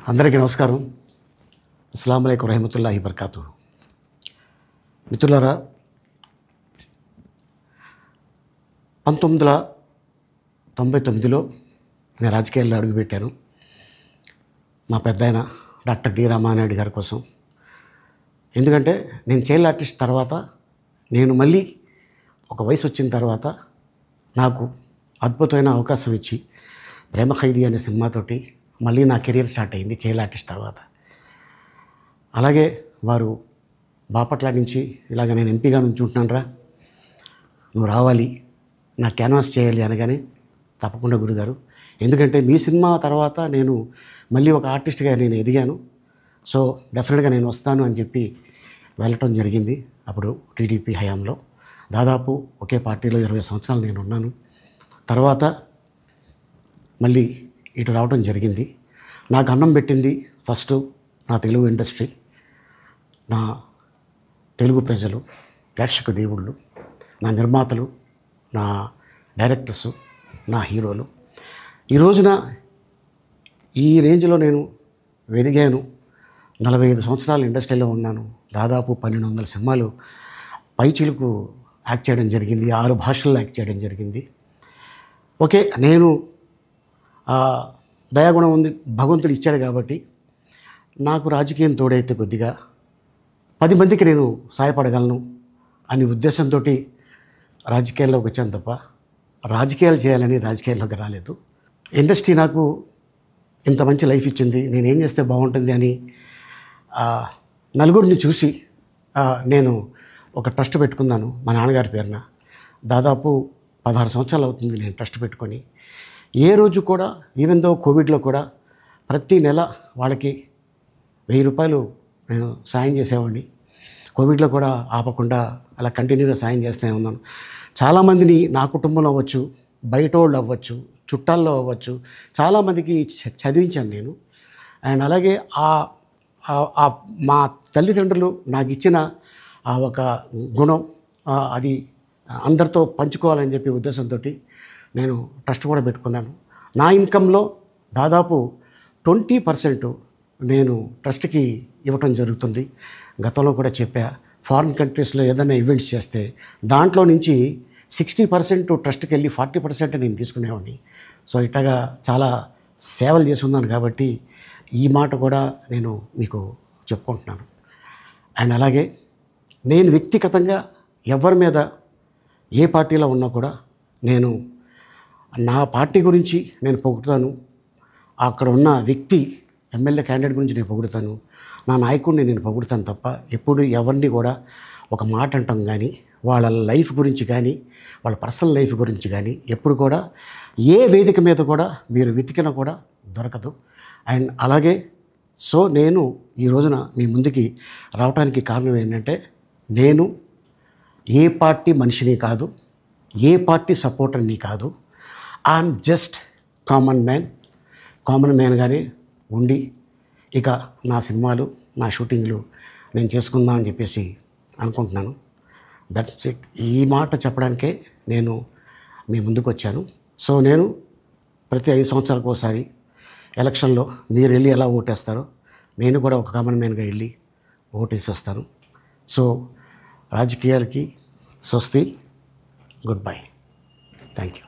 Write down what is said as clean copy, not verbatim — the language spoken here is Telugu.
అందరికీ నమస్కారం. అస్సలాము అలైకుం రహమతుల్లాహి బర్కాతు. మిత్రులారా, 1999లో నేను రాజకీయాల్లో అడుగుపెట్టాను. మా పెద్దాయన డాక్టర్ డి రామానాయుడు గారి కోసం. ఎందుకంటే నేను చైల్డ్ ఆర్టిస్ట్ తర్వాత నేను మళ్ళీ ఒక వయసు వచ్చిన తర్వాత నాకు అద్భుతమైన అవకాశం ఇచ్చి ప్రేమ ఖైదీ అనే సినిమాతోటి మళ్ళీ నా కెరీర్ స్టార్ట్ అయింది చైల్డ్ ఆర్టిస్ట్ తర్వాత. అలాగే వారు బాపట్ల నుంచి ఇలాగ నేను ఎంపీగా నుంచుంటున్నాను రా, నువ్వు రావాలి, నా క్యాన్వాస్ చేయాలి అనగానే తప్పకుండా గురుగారు, ఎందుకంటే మీ సినిమా తర్వాత నేను మళ్ళీ ఒక ఆర్టిస్ట్గా నేను ఎదిగాను, సో డెఫినెట్గా నేను వస్తాను అని చెప్పి వెళ్ళటం జరిగింది. అప్పుడు టీడీపీ హయాంలో దాదాపు ఒకే పార్టీలో 20 సంవత్సరాలు నేను ఉన్నాను. తర్వాత మళ్ళీ ఇటు రావడం జరిగింది. నాకు అన్నం పెట్టింది ఫస్ట్ నా తెలుగు ఇండస్ట్రీ, నా తెలుగు ప్రజలు, ప్రేక్షక దేవుళ్ళు, నా నిర్మాతలు, నా డైరెక్టర్సు, నా హీరోలు. ఈ రోజున ఈ రేంజ్లో నేను వెదిగాను. 45 సంవత్సరాలు ఇండస్ట్రీలో ఉన్నాను. దాదాపు 1200 సినిమాలు పైచిలుకు యాక్ట్ చేయడం జరిగింది. 6 భాషల్లో యాక్ట్ చేయడం జరిగింది. ఓకే, నేను దయాగుణం ఉంది, భగవంతుడు ఇచ్చాడు కాబట్టి నాకు రాజకీయం తోడైతే కొద్దిగా 10 మందికి నేను సహాయపడగలను అనే ఉద్దేశంతో రాజకీయాల్లోకి వచ్చాను తప్ప రాజకీయాలు చేయాలని రాజకీయాల్లోకి రాలేదు. ఇండస్ట్రీ నాకు ఇంత మంచి లైఫ్ ఇచ్చింది, నేనేం చేస్తే బాగుంటుంది అని నలుగురిని చూసి నేను ఒక ట్రస్ట్ పెట్టుకున్నాను మా నాన్నగారి పేరున. దాదాపు 16 సంవత్సరాలు అవుతుంది నేను ట్రస్ట్ పెట్టుకొని. ఏ రోజు కూడా, ఈవెన్ దో కోవిడ్లో కూడా ప్రతి నెల వాళ్ళకి 1000 రూపాయలు నేను సాయం చేసేవాడిని. కోవిడ్లో కూడా ఆపకుండా అలా కంటిన్యూగా సాయం చేస్తూనే ఉన్నాను. చాలామందిని నా కుటుంబంలో అవ్వచ్చు, బయట వాళ్ళు అవ్వచ్చు, చుట్టాల్లో అవ్వచ్చు, చాలామందికి చదివించాను నేను. అండ్ అలాగే మా తల్లిదండ్రులు నాకు ఇచ్చిన ఆ ఒక గుణం అది అందరితో పంచుకోవాలని చెప్పి ఉద్దేశంతో నేను ట్రస్ట్ కూడా పెట్టుకున్నాను. నా ఇన్కంలో దాదాపు 20% నేను ట్రస్ట్కి ఇవ్వటం జరుగుతుంది. గతంలో కూడా చెప్పా, ఫారిన్ కంట్రీస్లో ఏదైనా ఈవెంట్స్ చేస్తే దాంట్లో నుంచి 60% ట్రస్ట్కి వెళ్ళి 40% నేను తీసుకునేవాడిని. సో ఇట్లాగా చాలా సేవలు చేసి ఉన్నాను కాబట్టి ఈ మాట కూడా నేను మీకు చెప్పుకుంటున్నాను. అండ్ అలాగే నేను వ్యక్తిగతంగా ఎవరి మీద ఏ పార్టీలో ఉన్నా కూడా నేను నా పార్టీ గురించి నేను పొగుడుతాను, అక్కడ ఉన్న వ్యక్తి ఎమ్మెల్యే క్యాండిడేట్ గురించి నేను పొగుడుతాను, నా నాయకుడిని నేను పొగుడుతాను తప్ప ఎప్పుడు ఎవరిని కూడా ఒక మాట అంటాం కానీ వాళ్ళ లైఫ్ గురించి కానీ వాళ్ళ పర్సనల్ లైఫ్ గురించి కానీ ఎప్పుడు కూడా ఏ వేదిక మీద కూడా మీరు వెతికినా కూడా దొరకదు. అండ్ అలాగే సో నేను ఈ రోజున మీ ముందుకి రావడానికి కారణం ఏంటంటే, నేను ఏ పార్టీ మనిషిని కాదు, ఏ పార్టీ సపోర్టర్ని కాదు, ఐఎమ్ జస్ట్ కామన్ మ్యాన్గానే ఉండి ఇక నా సినిమాలు, నా షూటింగ్లు నేను చేసుకుందామని చెప్పేసి అనుకుంటున్నాను. That's it. ఈ మాట చెప్పడానికే నేను మీ ముందుకు వచ్చాను. సో నేను ప్రతి 5 సంవత్సరాలకు ఒకసారి ఎలక్షన్లో మీరు వెళ్ళి ఎలా ఓటేస్తారో నేను కూడా ఒక కామన్ మ్యాన్గా వెళ్ళి ఓటేసేస్తాను. సో రాజకీయాలకి స్వస్తి, గుడ్ బై, థ్యాంక్ యూ.